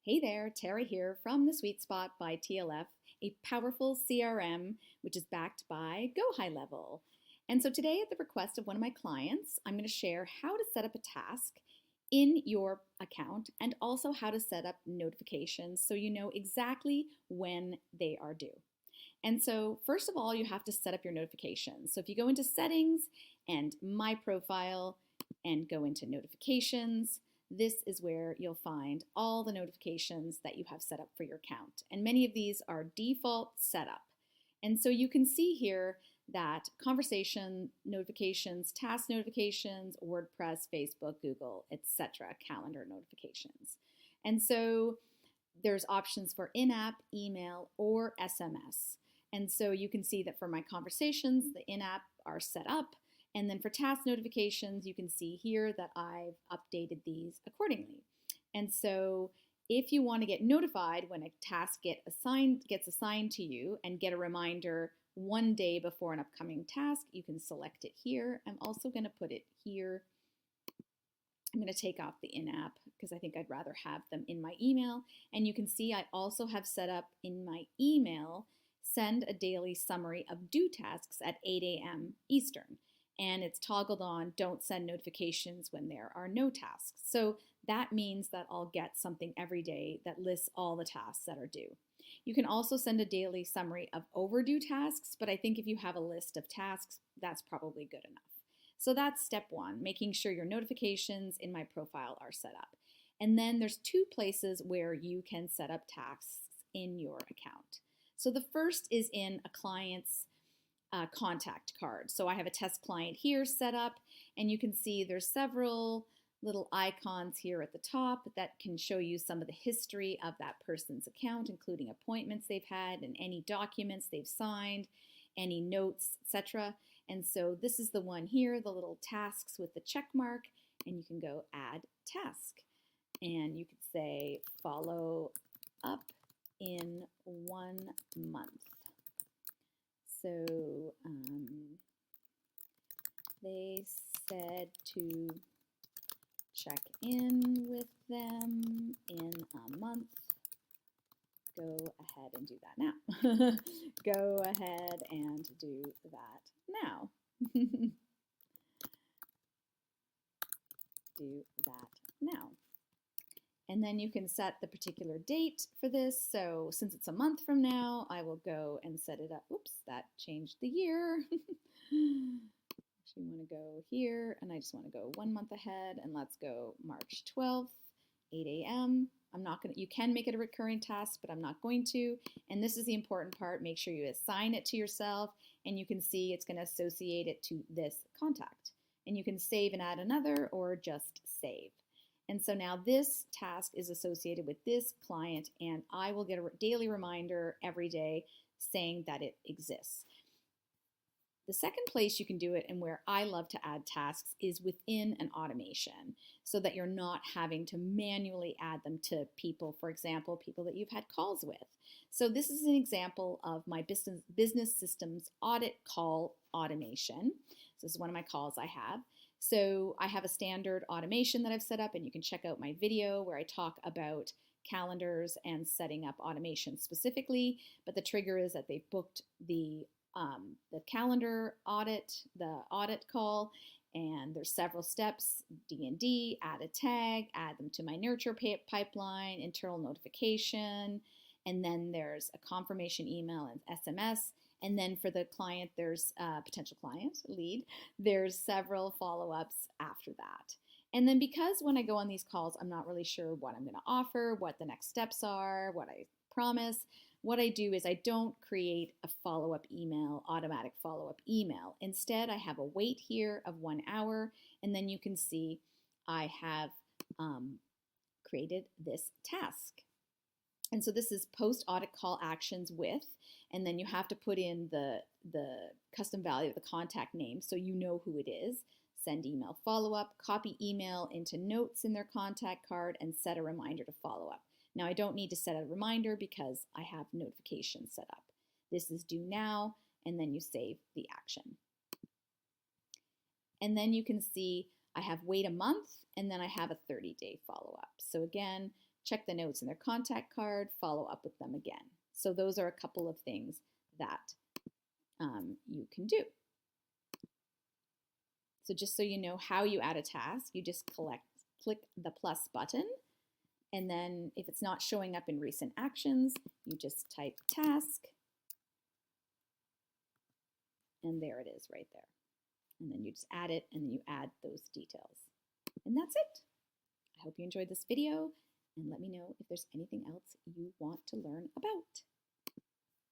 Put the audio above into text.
Hey there, Tara here from The Sweet Spot by TLF, a powerful CRM which is backed by Go High Level. And so today, at the request of one of my clients, I'm going to share how to set up a task in your account and also how to set up notifications so you know exactly when they are due. And so, first of all, you have to set up your notifications. So, if you go into Settings and My Profile and go into Notifications, this is where you'll find all the notifications that you have set up for your account. And many of these are default setup. And so you can see here that conversation notifications, task notifications, WordPress, Facebook, Google, etc., calendar notifications. And so there's options for in-app, email, or SMS. And so you can see that for my conversations, the in-app are set up. And then for task notifications, you can see here that I've updated these accordingly. And so if you want to get notified when a task gets assigned to you and get a reminder one day before an upcoming task, you can select it here. I'm also going to put it here. I'm going to take off the in-app because I think I'd rather have them in my email. And you can see I also have set up in my email, send a daily summary of due tasks at 8 a.m. Eastern. And it's toggled on, don't send notifications when there are no tasks. So that means that I'll get something every day that lists all the tasks that are due. You can also send a daily summary of overdue tasks, but I think if you have a list of tasks, that's probably good enough. So that's step one, making sure your notifications in my profile are set up. And then there's two places where you can set up tasks in your account. So the first is in a client's contact card. So I have a test client here set up, and you can see there's several little icons here at the top that can show you some of the history of that person's account, including appointments they've had and any documents they've signed, any notes, etc. And so this is the one here, the little tasks with the check mark, and you can go add task. And you could say follow up in 1 month. So they said to check in with them in a month. Go ahead and do that now. Go ahead and do that now. Do that now. And then you can set the particular date for this. So since it's a month from now, I will go and set it up. Oops, that changed the year. Actually, want to go here, and I just want to go 1 month ahead, and let's go March 12th, 8 a.m. I'm not going to, you can make it a recurring task, but I'm not going to. And this is the important part. Make sure you assign it to yourself, and you can see it's going to associate it to this contact. And you can save and add another, or just save. And so now this task is associated with this client, and I will get a daily reminder every day saying that it exists. The second place you can do it, and where I love to add tasks, is within an automation so that you're not having to manually add them to people, for example, people that you've had calls with. So this is an example of my Business Systems Audit call automation. So this is one of my calls I have. So I have a standard automation that I've set up, and you can check out my video where I talk about calendars and setting up automation specifically. But the trigger is that they've booked the calendar audit, the audit call, and there's several steps: D&D, add a tag, add them to my nurture pipeline, internal notification, and then there's a confirmation email and SMS. And then for the client, there's a potential client, lead, there's several follow-ups after that. And then because when I go on these calls, I'm not really sure what I'm going to offer, what the next steps are, what I promise, what I do is I don't create a follow-up email, automatic follow-up email. Instead, I have a wait here of 1 hour, and then you can see I have created this task. And so this is post-audit call actions with, and then you have to put in the custom value of the contact name so you know who it is. Send email follow-up, copy email into notes in their contact card, and set a reminder to follow up. Now I don't need to set a reminder because I have notifications set up. This is due now, and then you save the action. And then you can see I have wait a month, and then I have a 30-day follow-up. So again, check the notes in their contact card, follow up with them again. So those are a couple of things that you can do. So just so you know how you add a task, you just click the plus button, and then if it's not showing up in recent actions, you just type task, and there it is right there. And then you just add it, and then you add those details. And that's it. I hope you enjoyed this video, and let me know if there's anything else you want to learn about.